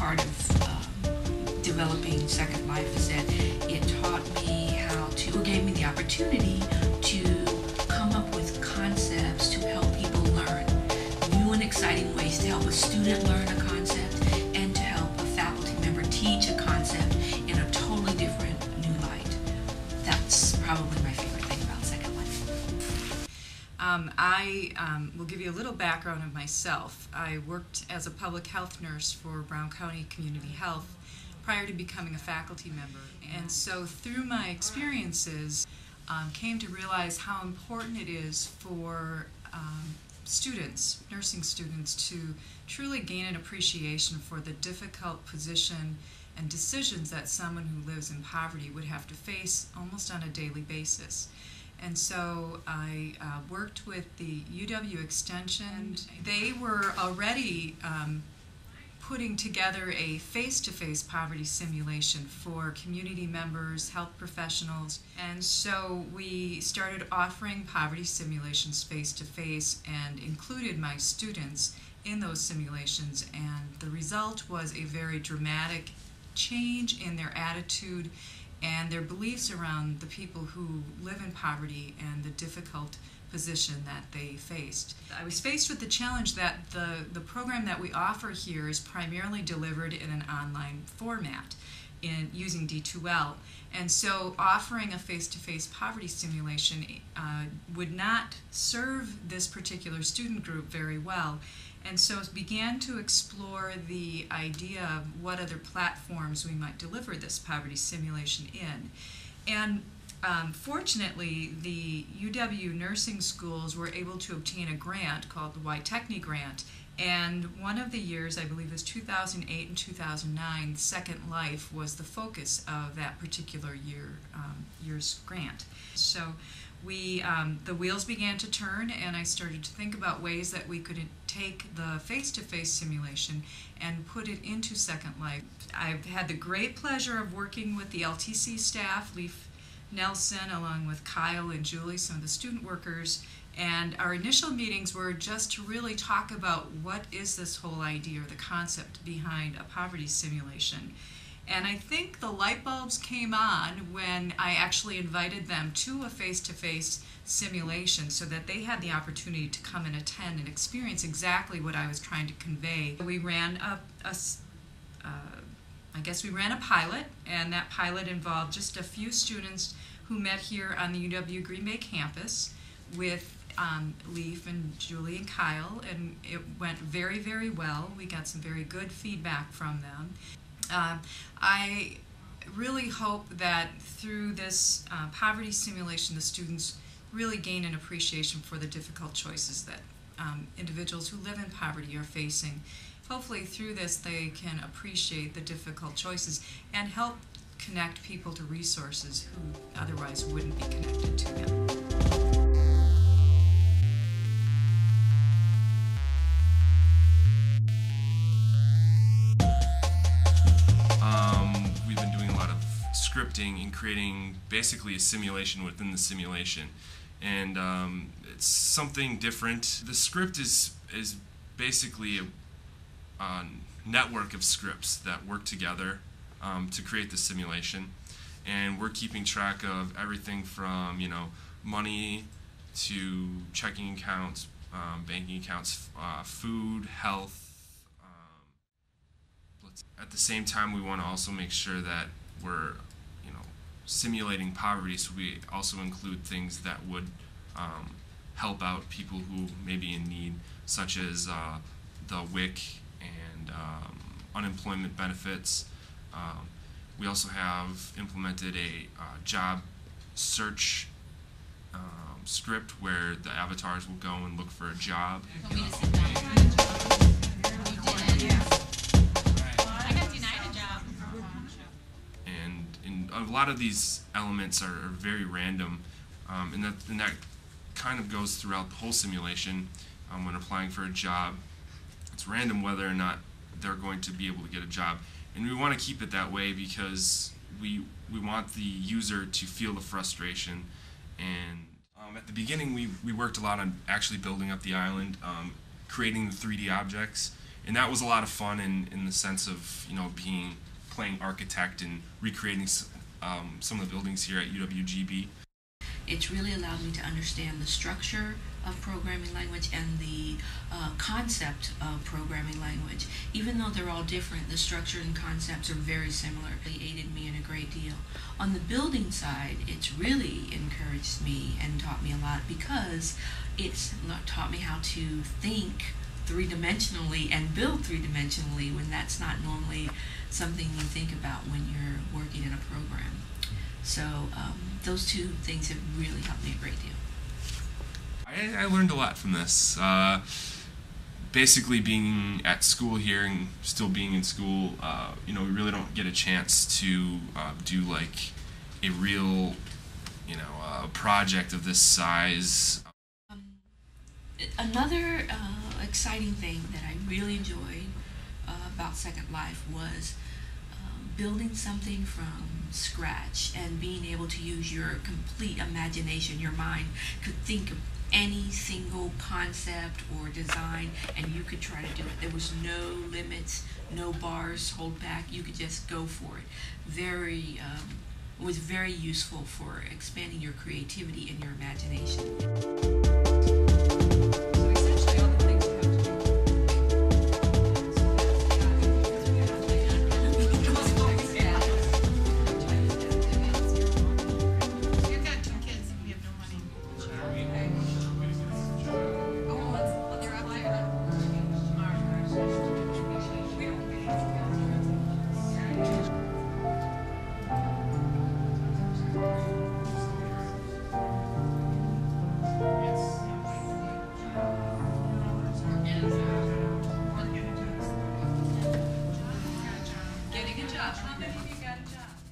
part of developing Second Life is that it taught me how to, or gave me the opportunity to come up with concepts to help people learn new and exciting ways to help a student learn a concept and to help a faculty member teach a concept in a totally different new light. That's probably my favorite thing about Second Life. I will give you a little background of myself. I worked as a public health nurse for Brown County Community Health prior to becoming a faculty member. And so through my experiences, came to realize how important it is for students, nursing students, to truly gain an appreciation for the difficult position and decisions that someone who lives in poverty would have to face almost on a daily basis. And so I worked with the UW Extension. They were already putting together a face-to-face poverty simulation for community members, health professionals, and so we started offering poverty simulations face-to-face and included my students in those simulations, and the result was a very dramatic change in their attitude and their beliefs around the people who live in poverty and the difficult position that they faced. I was faced with the challenge that the program that we offer here is primarily delivered in an online format using D2L, and so offering a face-to-face poverty simulation would not serve this particular student group very well, and so began to explore the idea of what other platforms we might deliver this poverty simulation in. And fortunately, the UW nursing schools were able to obtain a grant called the Y-Techni grant, and one of the years, I believe it was 2008 and 2009, Second Life was the focus of that particular year's grant. So the wheels began to turn, and I started to think about ways that we could take the face-to-face simulation and put it into Second Life. I've had the great pleasure of working with the LTC staff, Leif Nelson, along with Kyle and Julie, some of the student workers, and our initial meetings were just to really talk about what is this whole idea or the concept behind a poverty simulation. And I think the light bulbs came on when I actually invited them to a face-to-face simulation so that they had the opportunity to come and attend and experience exactly what I was trying to convey. We ran we ran a pilot, and that pilot involved just a few students who met here on the UW Green Bay campus with Leif and Julie and Kyle, and it went very, very well. We got some very good feedback from them. I really hope that through this poverty simulation, the students really gain an appreciation for the difficult choices that individuals who live in poverty are facing. Hopefully through this they can appreciate the difficult choices and help connect people to resources who otherwise wouldn't be connected to them. We've been doing a lot of scripting and creating basically a simulation within the simulation, and it's something different. The script is basically a network of scripts that work together to create the simulation, and we're keeping track of everything from money to checking accounts, banking accounts, food, health. At the same time, we want to also make sure that we're simulating poverty, so we also include things that would help out people who may be in need, such as the WIC and unemployment benefits. We also have implemented a job search script where the avatars will go and look for a job. And a lot of these elements are very random, and that kind of goes throughout the whole simulation. When applying for a job, it's random whether or not they're going to be able to get a job, and we want to keep it that way because we want the user to feel the frustration. And at the beginning we worked a lot on actually building up the island, creating the 3D objects, and that was a lot of fun in the sense of, you know, playing architect and recreating some of the buildings here at UWGB. It's really allowed me to understand the structure of programming language and the concept of programming language. Even though they're all different, the structure and concepts are very similar. They aided me in a great deal. On the building side, it's really encouraged me and taught me a lot, because it's taught me how to think three-dimensionally and build three-dimensionally, when that's not normally something you think about when you're working in a program. So those two things have really helped me a great deal. I learned a lot from this. Basically, being at school here and still being in school, you know, we really don't get a chance to do like a real, you know, project of this size. Another exciting thing that I really enjoyed about Second Life was building something from scratch and being able to use your complete imagination. Your mind could think of any single concept or design, and you could try to do it. There was no limits, no bars hold back. You could just go for it. It was very useful for expanding your creativity and your imagination. How many of you got a job?